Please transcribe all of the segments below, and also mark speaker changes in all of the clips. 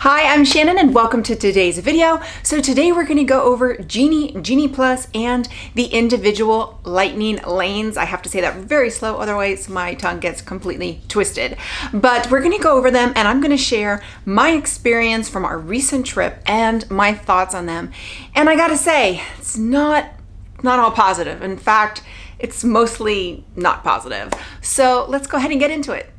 Speaker 1: Hi, I'm Shannon and welcome to today's video. So today we're going to go over Genie, Genie Plus, and the individual lightning lanes. I have to say that very slow, otherwise my tongue gets completely twisted. But we're going to go over them and I'm going to share my experience from our recent trip and my thoughts on them. And I gotta say, it's not all positive. In fact, it's mostly not positive. So let's go ahead and get into it.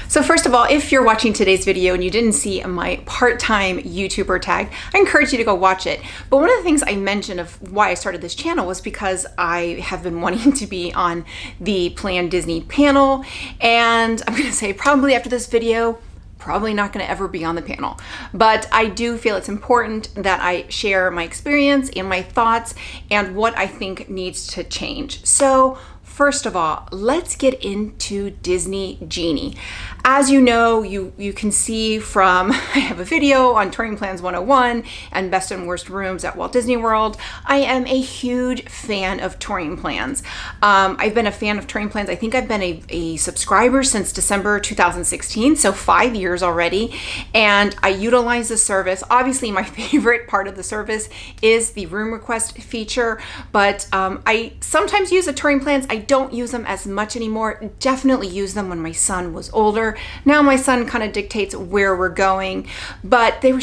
Speaker 1: So first of all, if you're watching today's video and you didn't see my part-time YouTuber tag, I encourage you to go watch it. But one of the things I mentioned of why I started this channel was because I have been wanting to be on the Planned Disney panel. And I'm gonna say probably after this video, probably not gonna ever be on the panel. But I do feel it's important that I share my experience and my thoughts and what I think needs to change. So first of all, let's get into Disney Genie. As you know, you can see from, I have a video on Touring Plans 101 and Best and Worst Rooms at Walt Disney World. I am a huge fan of touring plans. I've been a fan of touring plans. I think I've been a subscriber since December 2016, so 5 years already. And I utilize the service. Obviously, my favorite part of the service is the room request feature, but I sometimes use the touring plans. I don't use them as much anymore. Definitely use them when my son was older. Now my son kind of dictates where we're going, but they're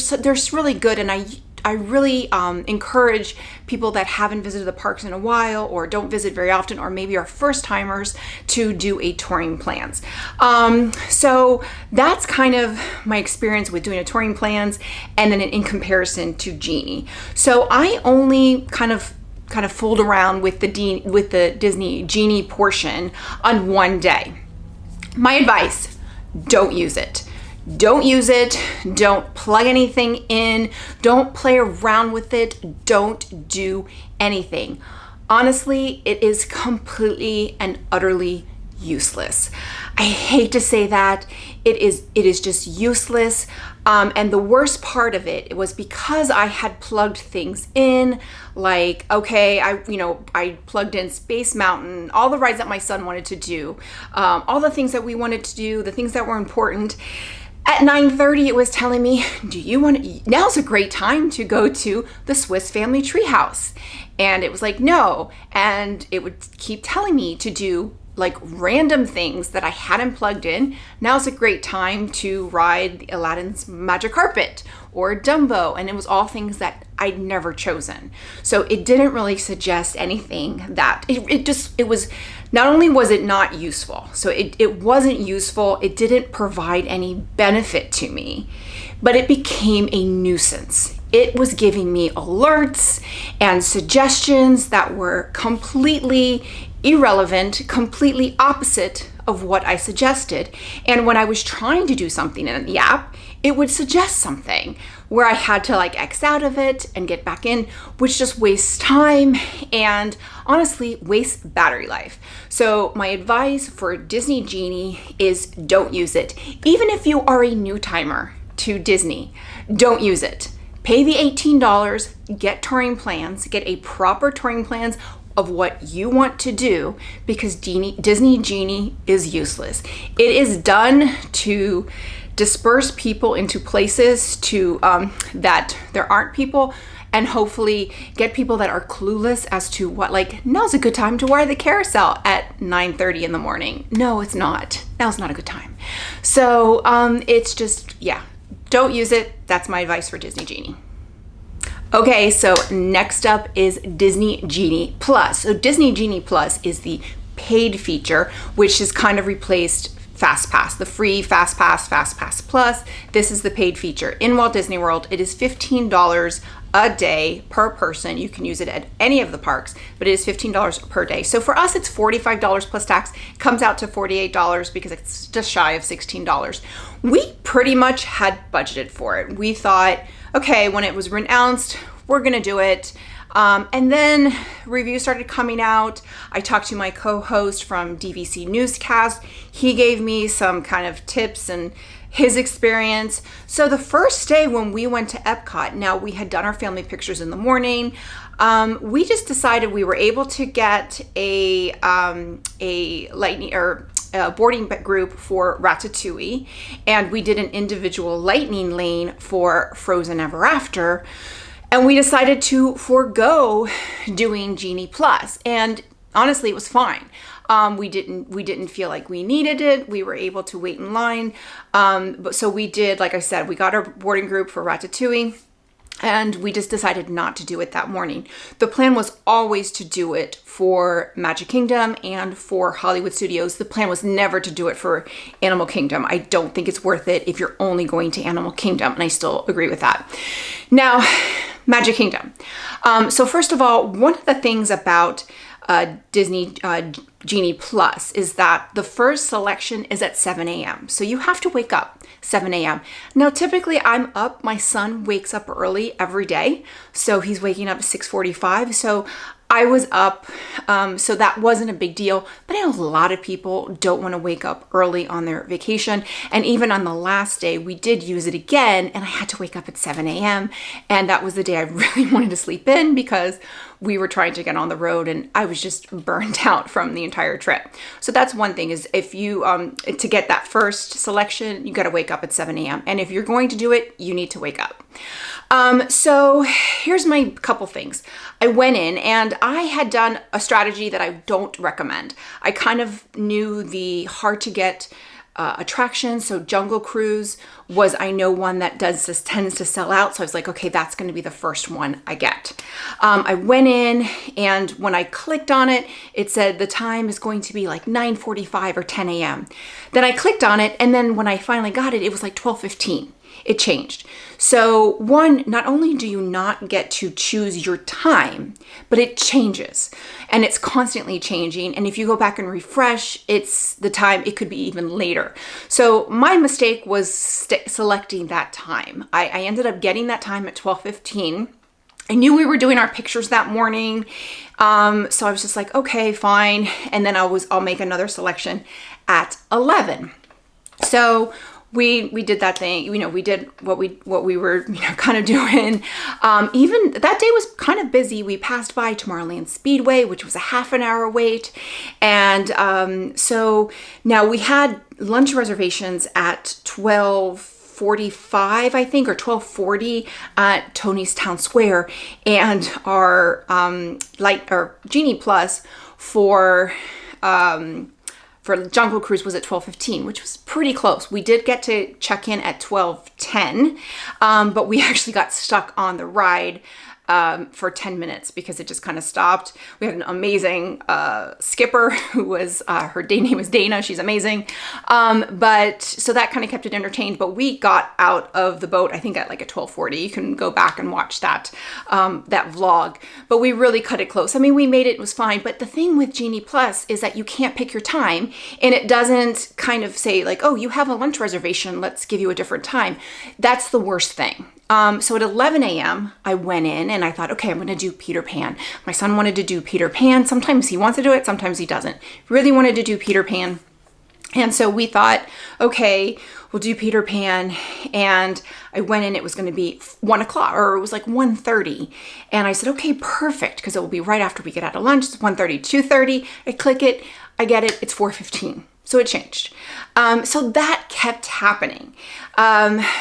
Speaker 1: really good, and I really encourage people that haven't visited the parks in a while or don't visit very often or maybe are first timers to do a touring plans. So that's kind of my experience with doing a touring plans and then in comparison to Genie. So I only kind of fooled around with the Disney Genie portion on one day. My advice: don't use it. Don't use it. Don't plug anything in. Don't play around with it. Don't do anything. Honestly, it is completely and utterly useless. I hate to say that. It is just useless. And the worst part of it was because I had plugged things in, like, okay, I plugged in Space Mountain, all the rides that my son wanted to do, all the things that we wanted to do, the things that were important. At 9:30, it was telling me, now's a great time to go to the Swiss Family Treehouse. And it was like, no. And it would keep telling me to do like random things that I hadn't plugged in. Now's a great time to ride Aladdin's Magic Carpet or Dumbo. And it was all things that I'd never chosen. So it didn't really suggest anything that it was, not only was it not useful, so it wasn't useful, it didn't provide any benefit to me, but it became a nuisance. It was giving me alerts and suggestions that were completely irrelevant, completely opposite of what I suggested. And when I was trying to do something in the app, it would suggest something where I had to like X out of it and get back in, which just wastes time and honestly wastes battery life. So my advice for Disney Genie is don't use it. Even if you are a new timer to Disney, don't use it. Pay the $18, get touring plans, get a proper touring plans of what you want to do, because Disney Genie is useless. It is done to disperse people into places to that there aren't people, and hopefully get people that are clueless as to what, like, now's a good time to ride the carousel at 9:30 in the morning. No, it's not. Now's not a good time. So it's just, yeah, don't use it. That's my advice for Disney Genie. Okay, so next up is Disney Genie Plus. So Disney Genie Plus is the paid feature, which has kind of replaced FastPass, the free FastPass Plus. This is the paid feature. In Walt Disney World, it is $15 a day per person. You can use it at any of the parks, but it is $15 per day. So for us, it's $45 plus tax. It comes out to $48 because it's just shy of $16. We pretty much had budgeted for it. We thought, okay, when it was announced, we're gonna do it. And then reviews started coming out. I talked to my co-host from DVC Newscast. He gave me some kind of tips and his experience. So the first day when we went to Epcot, now we had done our family pictures in the morning. We just decided we were able to get a lightning or a boarding group for Ratatouille, and we did an individual lightning lane for Frozen Ever After. And we decided to forego doing Genie Plus, and honestly, it was fine. We didn't feel like we needed it. We were able to wait in line. So we did, like I said, we got our boarding group for Ratatouille, and we just decided not to do it that morning. The plan was always to do it for Magic Kingdom and for Hollywood Studios. The plan was never to do it for Animal Kingdom. I don't think it's worth it if you're only going to Animal Kingdom, and I still agree with that. Now, Magic Kingdom. So first of all, one of the things about Disney Genie Plus is that the first selection is at 7 a.m. So you have to wake up 7 a.m. Now, typically I'm up. My son wakes up early every day. So he's waking up at 6:45. So I was up, so that wasn't a big deal, but I know a lot of people don't want to wake up early on their vacation. And even on the last day, we did use it again, and I had to wake up at 7 a.m. And that was the day I really wanted to sleep in because we were trying to get on the road and I was just burnt out from the entire trip. So that's one thing, is if you, to get that first selection, you got to wake up at 7 a.m. And if you're going to do it, you need to wake up. So here's my couple things. I went in and I had done a strategy that I don't recommend. I kind of knew the hard to get attractions. So Jungle Cruise was, I know, one that tends to sell out. So I was like, okay, that's going to be the first one I get. I went in, and when I clicked on it, it said the time is going to be like 9:45 or 10 a.m. Then I clicked on it, and then when I finally got it, it was like 12:15. It changed. So one, not only do you not get to choose your time, but it changes and it's constantly changing. And if you go back and refresh, it's the time, it could be even later. So my mistake was selecting that time. I ended up getting that time at 12:15. I knew we were doing our pictures that morning. So I was just like, okay, fine. And then I'll make another selection at 11. So we did that thing, we did what we were, kind of doing. Even that day was kind of busy. We passed by Tomorrowland Speedway, which was a half an hour wait. And so now we had lunch reservations at 12:45, I think, or 12:40 at Tony's Town Square. And our Genie Plus for Jungle Cruise was at 12:15, which was pretty close. We did get to check in at 12:10, but we actually got stuck on the ride for 10 minutes because it just kind of stopped. We had an amazing skipper who was, her name was Dana. She's amazing. But so that kind of kept it entertained, but we got out of the boat, I think at like at 12:40. You can go back and watch that vlog, but we really cut it close. I mean, we made it, it was fine. But the thing with Genie Plus is that you can't pick your time, and it doesn't kind of say like, oh, you have a lunch reservation, let's give you a different time. That's the worst thing. So at 11 a.m., I went in and I thought, okay, I'm going to do Peter Pan. My son wanted to do Peter Pan. Sometimes he wants to do it, sometimes he doesn't. Really wanted to do Peter Pan. And so we thought, okay, we'll do Peter Pan. And I went in, it was going to be 1 o'clock, or it was like 1:30. And I said, okay, perfect, because it will be right after we get out of lunch. It's 1:30, 2:30. I click it, I get it, it's 4:15. So it changed. So that kept happening.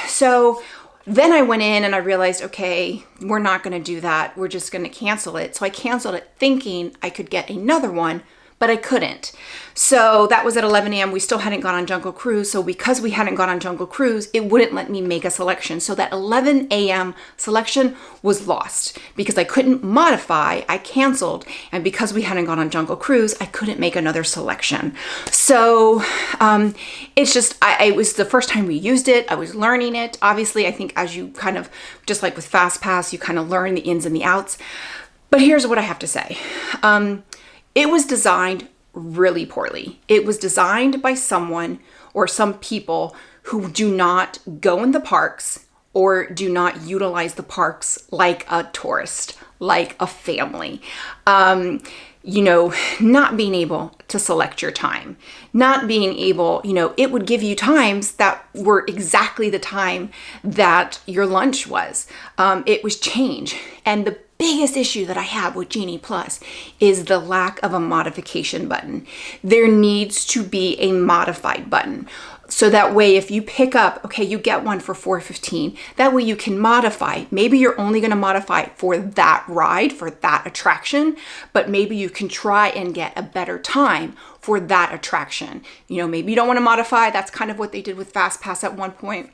Speaker 1: So then I went in and I realized, okay, we're not going to do that. We're just going to cancel it. So I canceled it thinking I could get another one, but I couldn't. So that was at 11 a.m. We still hadn't gone on Jungle Cruise. So because we hadn't gone on Jungle Cruise, it wouldn't let me make a selection. So that 11 a.m. selection was lost because I couldn't modify. I canceled. And because we hadn't gone on Jungle Cruise, I couldn't make another selection. So it's just, it was the first time we used it. I was learning it. Obviously, I think as you kind of, just like with FastPass, you kind of learn the ins and the outs. But here's what I have to say. It was designed really poorly. It was designed by someone or some people who do not go in the parks or do not utilize the parks like a tourist, like a family. Not being able to select your time, not being able, it would give you times that were exactly the time that your lunch was. It was change. And biggest issue that I have with Genie Plus is the lack of a modification button. There needs to be a modified button. So that way, if you pick up, okay, you get one for $4.15. That way you can modify. Maybe you're only going to modify for that ride, for that attraction, but maybe you can try and get a better time for that attraction. You know, maybe you don't want to modify. That's kind of what they did with Fast Pass at one point,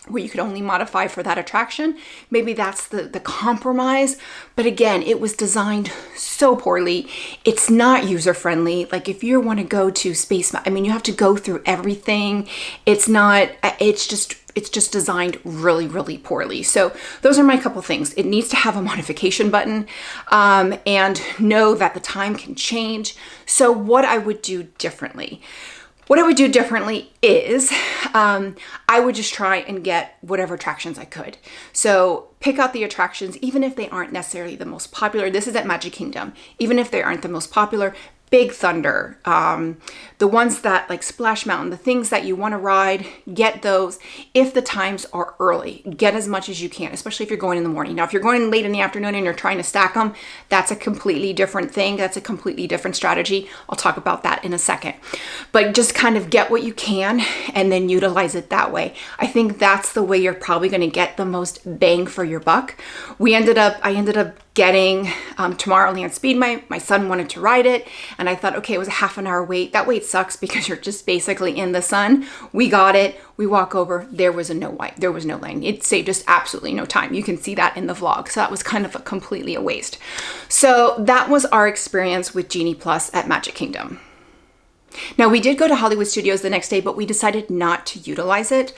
Speaker 1: where you could only modify for that attraction. Maybe that's the compromise. But again, it was designed so poorly. It's not user-friendly. Like if you want to go to Space Mountain, I mean, you have to go through everything. It's just designed really, really poorly. So those are my couple things. It needs to have a modification button, and know that the time can change. So what I would do differently. What I would do differently is I would just try and get whatever attractions I could. So pick out the attractions, even if they aren't necessarily the most popular. This is at Magic Kingdom. Even if they aren't the most popular, Big Thunder, the ones that like Splash Mountain, the things that you want to ride, get those. If the times are early, get as much as you can, especially if you're going in the morning. Now, if you're going late in the afternoon and you're trying to stack them, that's a completely different thing. That's a completely different strategy. I'll talk about that in a second. But just kind of get what you can and then utilize it that way. I think that's the way you're probably going to get the most bang for your buck. I ended up getting Tomorrowland Speed. My son wanted to ride it, and I thought, okay, it was a half an hour wait. That wait sucks because you're just basically in the sun. We got it. We walk over. There was no lane. It saved us absolutely no time. You can see that in the vlog. So that was kind of completely a waste. So that was our experience with Genie Plus at Magic Kingdom. Now, we did go to Hollywood Studios the next day, but we decided not to utilize it.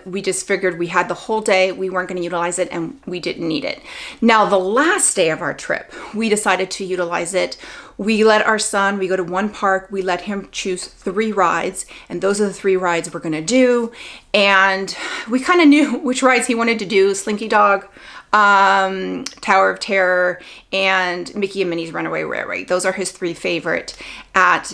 Speaker 1: We just figured we had the whole day, we weren't going to utilize it, and we didn't need it. Now, the last day of our trip, we decided to utilize it. We let our son, we go to one park, we let him choose 3 rides, and those are the 3 rides we're going to do. And we kind of knew which rides he wanted to do: Slinky Dog, Tower of Terror, and Mickey and Minnie's Runaway Railway. Those are his 3 favorite at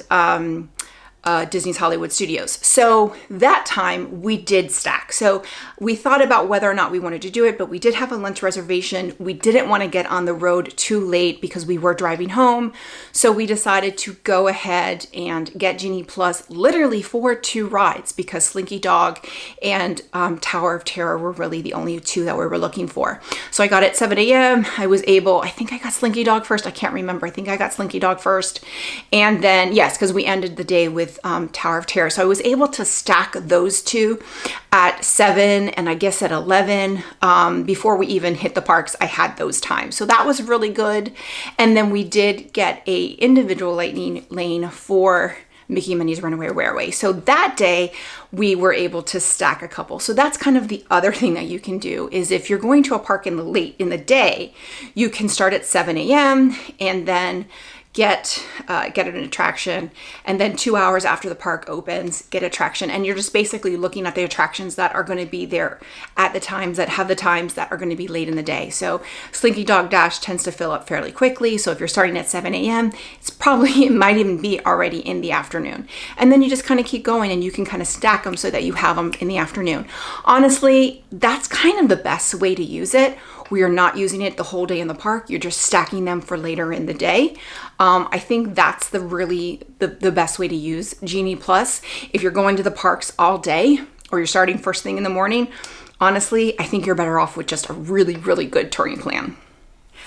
Speaker 1: Disney's Hollywood Studios. So that time we did stack. So we thought about whether or not we wanted to do it, but we did have a lunch reservation. We didn't want to get on the road too late because we were driving home. So we decided to go ahead and get Genie Plus literally for 2 rides, because Slinky Dog and Tower of Terror were really the only 2 that we were looking for. So I got it at 7 a.m. I think I got Slinky Dog first. I can't remember. I think I got Slinky Dog first. And then, yes, because we ended the day with Tower of Terror. So I was able to stack those 2 at 7 and I guess at 11. Before we even hit the parks, I had those times. So that was really good. And then we did get a individual lightning lane for Mickey and Minnie's Runaway Railway. So that day we were able to stack a couple. So that's kind of the other thing that you can do, is if you're going to a park in the day, you can start at 7 a.m. and then get an attraction, and then 2 hours after the park opens, get attraction. And you're just basically looking at the attractions that are going to be there at the times that are going to be late in the day. So Slinky Dog Dash tends to fill up fairly quickly. So if you're starting at 7 a.m., it might even be already in the afternoon. And then you just kind of keep going, and you can kind of stack them so that you have them in the afternoon. Honestly, that's kind of the best way to use it. We are not using it the whole day in the park. You're just stacking them for later in the day. I think that's the best way to use Genie Plus. If you're going to the parks all day, or you're starting first thing in the morning, honestly, I think you're better off with just a really, really good touring plan.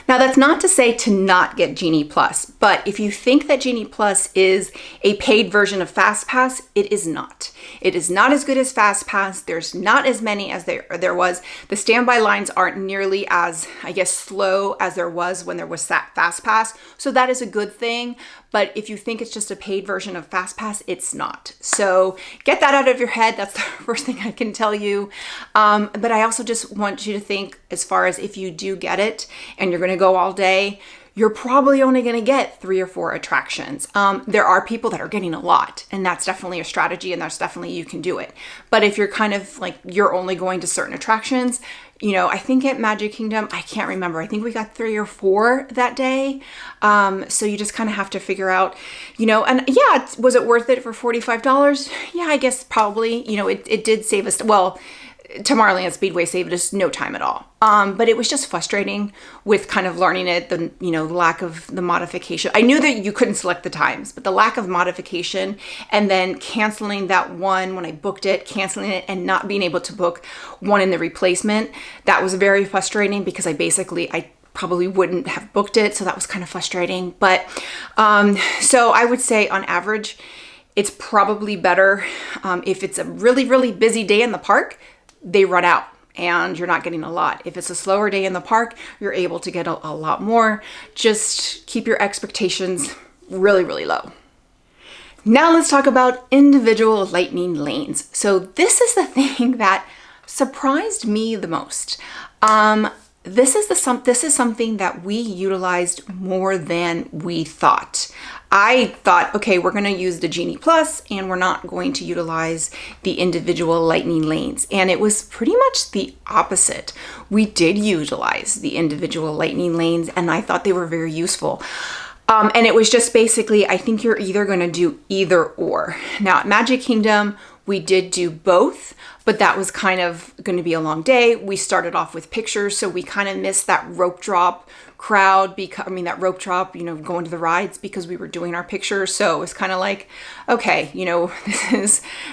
Speaker 1: Now, that's not to say to not get Genie Plus, but if you think that Genie Plus is a paid version of Fast Pass, it is not. It is not as good as Fast Pass. There's not as many as there was. The standby lines aren't nearly as, I guess, slow as there was when there was Fast Pass. So that is a good thing. But if you think it's just a paid version of Fast Pass, it's not. So get that out of your head. That's the first thing I can tell you. But I also just want you to think, as far as if you do get it and you're going to go all day, you're probably only going to get 3 or 4 attractions. There are people that are getting a lot, and that's definitely a strategy, and that's definitely, you can do it. But if you're kind of like, you're only going to certain attractions, I think at Magic Kingdom, I can't remember, I think we got 3 or 4 that day. So you just kind of have to figure out, and yeah, was it worth it for $45? Yeah, I guess probably. It did save us, well, Tomorrowland Speedway saved us no time at all. But it was just frustrating with kind of learning it, the lack of the modification. I knew that you couldn't select the times, but the lack of modification and then canceling that one when I booked it, canceling it and not being able to book one in the replacement, that was very frustrating because I probably wouldn't have booked it. So that was kind of frustrating. But so I would say on average, it's probably better if it's a really, really busy day in the park, they run out and you're not getting a lot. If it's a slower day in the park, you're able to get a lot more. Just keep your expectations really, really low. Now let's talk about individual lightning lanes. So this is the thing that surprised me the most. This is something that we utilized more than we thought. I thought, okay, we're going to use the Genie Plus and we're not going to utilize the individual lightning lanes. And it was pretty much the opposite. We did utilize the individual lightning lanes and I thought they were very useful. And it was just basically, I think you're either going to do either or. Now at Magic Kingdom, we did do both, but that was kind of going to be a long day. We started off with pictures, so we kind of missed that rope drop crowd that rope drop, going to the rides because we were doing our pictures. So it was kind of like, okay,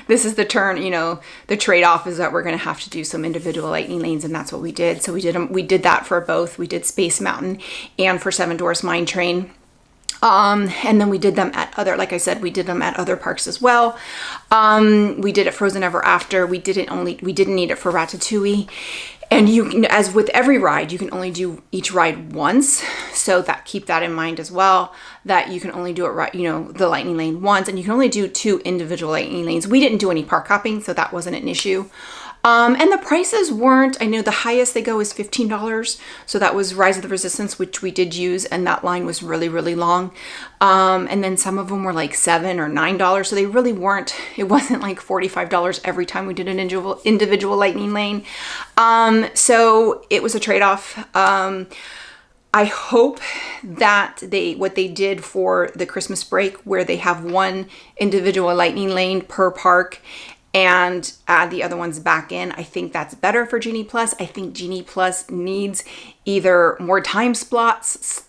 Speaker 1: this is the turn, the trade-off is that we're going to have to do some individual lightning lanes, and that's what we did. So we did that for both. We did Space Mountain and for Seven Dwarfs Mine Train. And then we did them at we did them at other parks as well. We did it Frozen Ever After. We didn't need it for Ratatouille. And as with every ride, you can only do each ride once. So keep that in mind as well, that you can only do it the lightning lane once, and you can only do 2 individual lightning lanes. We didn't do any park hopping, so that wasn't an issue. And the prices weren't, I know the highest they go is $15. So that was Rise of the Resistance, which we did use. And that line was really, really long. And then some of them were like $7 or $9. So they really weren't, it wasn't like $45 every time we did an individual lightning lane. So it was a trade-off. I hope that what they did for the Christmas break, where they have 1 individual lightning lane per park and add the other ones back in. I think that's better for Genie Plus. I think Genie Plus needs either more time spots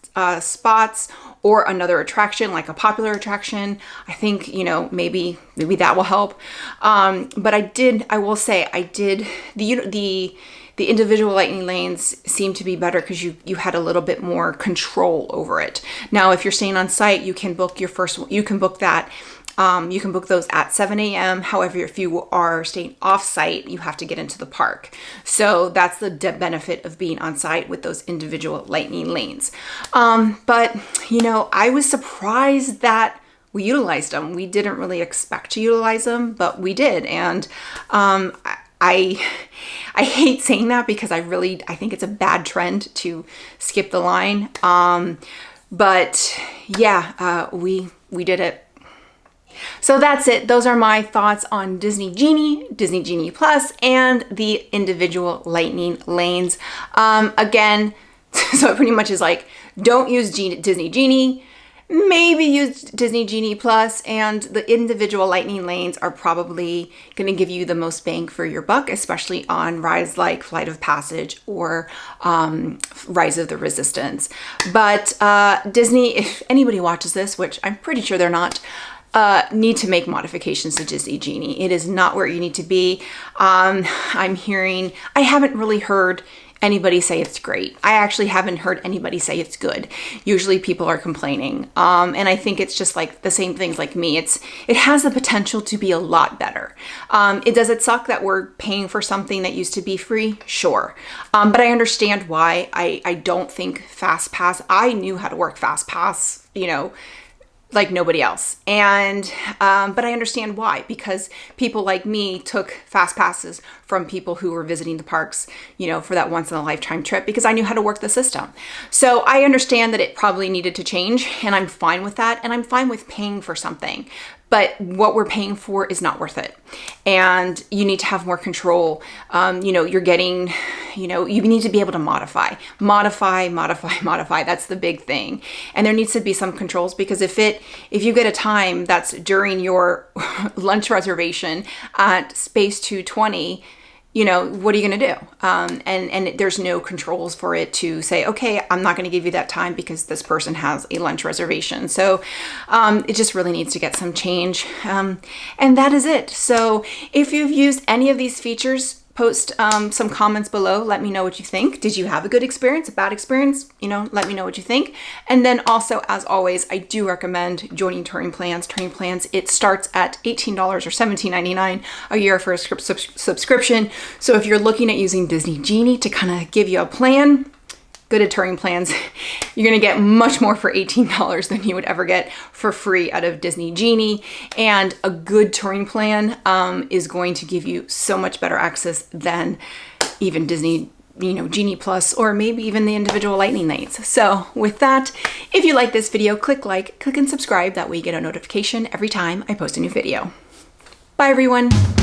Speaker 1: or another attraction, like a popular attraction. I think, maybe that will help. But I will say, the individual lightning lanes seem to be better because you had a little bit more control over it. Now, if you're staying on site, you can book that. You can book those at 7 a.m. However, if you are staying off site, you have to get into the park. So that's the benefit of being on site with those individual lightning lanes. But I was surprised that we utilized them. We didn't really expect to utilize them, but we did. And I hate saying that because I think it's a bad trend to skip the line. But yeah, we did it. So that's it. Those are my thoughts on Disney Genie, Disney Genie Plus, and the individual lightning lanes. Again, so it pretty much is like, don't use Disney Genie, maybe use Disney Genie Plus, and the individual lightning lanes are probably going to give you the most bang for your buck, especially on rides like Flight of Passage or Rise of the Resistance. But Disney, if anybody watches this, which I'm pretty sure they're not, need to make modifications to Disney Genie. It is not where you need to be. I haven't really heard anybody say it's great. I actually haven't heard anybody say it's good. Usually people are complaining. And I think it's just like the same things like me. It has the potential to be a lot better. Does it suck that we're paying for something that used to be free? Sure. But I understand why. I don't think FastPass, I knew how to work FastPass, like nobody else. And, but I understand why, because people like me took fast passes from people who were visiting the parks, for that once in a lifetime trip, because I knew how to work the system. So I understand that it probably needed to change, and I'm fine with that. And I'm fine with paying for something, but what we're paying for is not worth it. And you need to have more control. You're getting, you need to be able to modify. That's the big thing. And there needs to be some controls, because if you get a time that's during your lunch reservation at Space 220, you know, what are you going to do? And there's no controls for it to say, okay, I'm not going to give you that time because this person has a lunch reservation. So it just really needs to get some change. And that is it. So if you've used any of these features, post some comments below. Let me know what you think. Did you have a good experience, a bad experience? You know, let me know what you think. And then also, as always, I do recommend joining Touring Plans. Touring Plans, it starts at $18 or $17.99 a year for a subscription. So if you're looking at using Disney Genie to kind of give you a plan, go to Touring Plans. You're gonna get much more for $18 than you would ever get for free out of Disney Genie. And a good touring plan is going to give you so much better access than even Disney, you know, Genie Plus, or maybe even the individual lightning lanes. So with that, if you like this video, click like, click and subscribe. That way you get a notification every time I post a new video. Bye everyone.